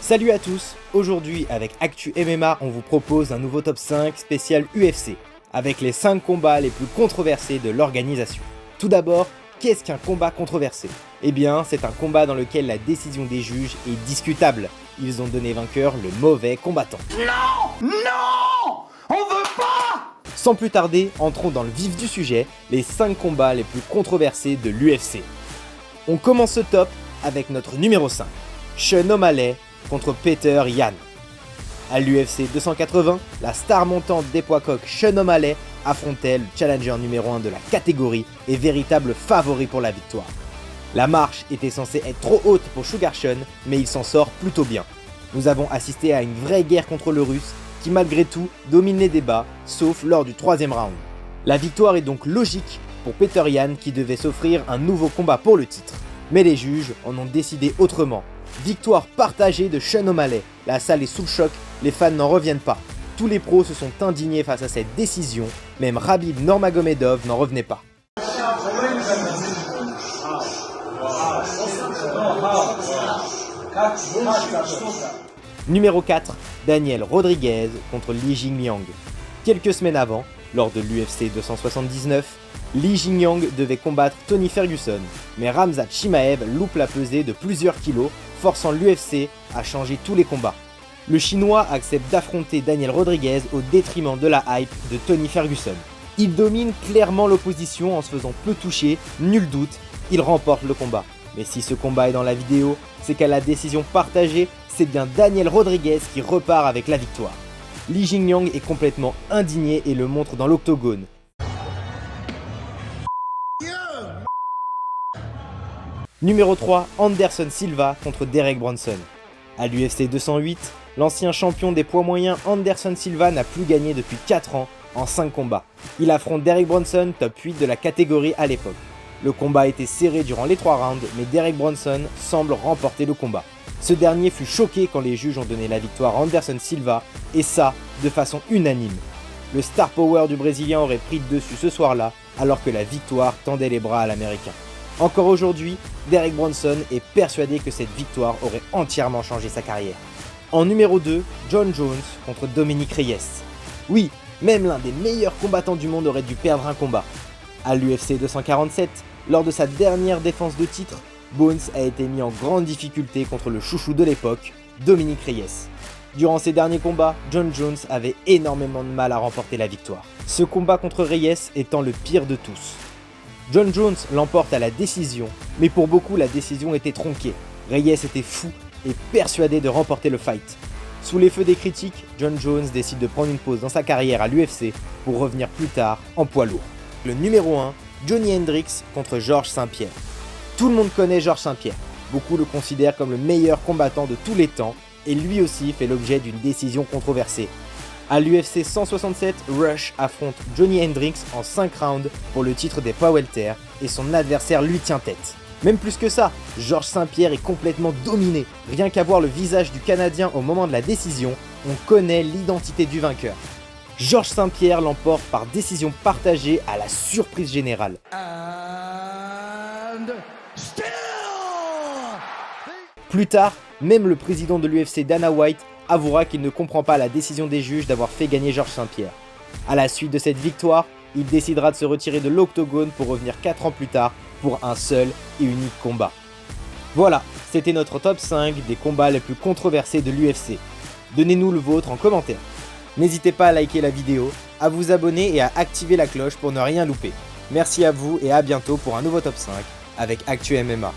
Salut à tous, aujourd'hui avec Actu MMA on vous propose un nouveau top 5 spécial UFC, avec les 5 combats les plus controversés de l'organisation. Tout d'abord, qu'est-ce qu'un combat controversé ? Eh bien, c'est un combat dans lequel la décision des juges est discutable. Ils ont donné vainqueur le mauvais combattant. Non ! Non ! On veut pas ! Sans plus tarder, entrons dans le vif du sujet, les 5 combats les plus controversés de l'UFC. On commence ce top avec notre numéro 5, Sean O'Malley contre Petr Yan. À l'UFC 280, la star montante des poids coqs Sean O'Malley affrontait le challenger numéro 1 de la catégorie et véritable favori pour la victoire. La marche était censée être trop haute pour Sugar Sean, mais il s'en sort plutôt bien. Nous avons assisté à une vraie guerre contre le russe, qui malgré tout domine les débats, sauf lors du 3e round. La victoire est donc logique pour Petr Yan qui devait s'offrir un nouveau combat pour le titre. Mais les juges en ont décidé autrement. Victoire partagée de Sean O'Malley. La salle est sous le choc, les fans n'en reviennent pas. Tous les pros se sont indignés face à cette décision, même Khabib Nurmagomedov n'en revenait pas. Numéro 4, Daniel Rodriguez contre Li Jingliang. Quelques semaines avant, lors de l'UFC 279, Li Jingliang devait combattre Tony Ferguson, mais Khamzat Chimaev loupe la pesée de plusieurs kilos, forçant l'UFC à changer tous les combats. Le Chinois accepte d'affronter Daniel Rodriguez au détriment de la hype de Tony Ferguson. Il domine clairement l'opposition en se faisant peu toucher, nul doute, il remporte le combat. Mais si ce combat est dans la vidéo, c'est qu'à la décision partagée, c'est bien Daniel Rodriguez qui repart avec la victoire. Li Jingliang est complètement indigné et le montre dans l'octogone. Numéro 3, Anderson Silva contre Derek Brunson. À l'UFC 208, l'ancien champion des poids moyens Anderson Silva n'a plus gagné depuis 4 ans en 5 combats. Il affronte Derek Brunson, top 8 de la catégorie à l'époque. Le combat était serré durant les 3 rounds, mais Derek Brunson semble remporter le combat. Ce dernier fut choqué quand les juges ont donné la victoire à Anderson Silva, et ça, de façon unanime. Le star power du Brésilien aurait pris le dessus ce soir-là, alors que la victoire tendait les bras à l'Américain. Encore aujourd'hui, Derek Brunson est persuadé que cette victoire aurait entièrement changé sa carrière. En numéro 2, Jon Jones contre Dominick Reyes. Oui, même l'un des meilleurs combattants du monde aurait dû perdre un combat. À l'UFC 247, lors de sa dernière défense de titre, Bones a été mis en grande difficulté contre le chouchou de l'époque, Dominick Reyes. Durant ses derniers combats, Jon Jones avait énormément de mal à remporter la victoire. Ce combat contre Reyes étant le pire de tous. Jon Jones l'emporte à la décision, mais pour beaucoup la décision était tronquée. Reyes était fou et persuadé de remporter le fight. Sous les feux des critiques, Jon Jones décide de prendre une pause dans sa carrière à l'UFC pour revenir plus tard en poids lourd. Le numéro 1, Johnny Hendricks contre Georges St-Pierre. Tout le monde connaît Georges St-Pierre. Beaucoup le considèrent comme le meilleur combattant de tous les temps et lui aussi fait l'objet d'une décision controversée. À l'UFC 167, Rush affronte Johnny Hendricks en 5 rounds pour le titre des poids welter et son adversaire lui tient tête. Même plus que ça, Georges St-Pierre est complètement dominé. Rien qu'à voir le visage du Canadien au moment de la décision, on connaît l'identité du vainqueur. Georges St-Pierre l'emporte par décision partagée à la surprise générale. Plus tard, même le président de l'UFC Dana White avouera qu'il ne comprend pas la décision des juges d'avoir fait gagner Georges St-Pierre. À la suite de cette victoire, il décidera de se retirer de l'octogone pour revenir 4 ans plus tard pour un seul et unique combat. Voilà, c'était notre top 5 des combats les plus controversés de l'UFC. Donnez-nous le vôtre en commentaire. N'hésitez pas à liker la vidéo, à vous abonner et à activer la cloche pour ne rien louper. Merci à vous et à bientôt pour un nouveau top 5 avec Actu MMA.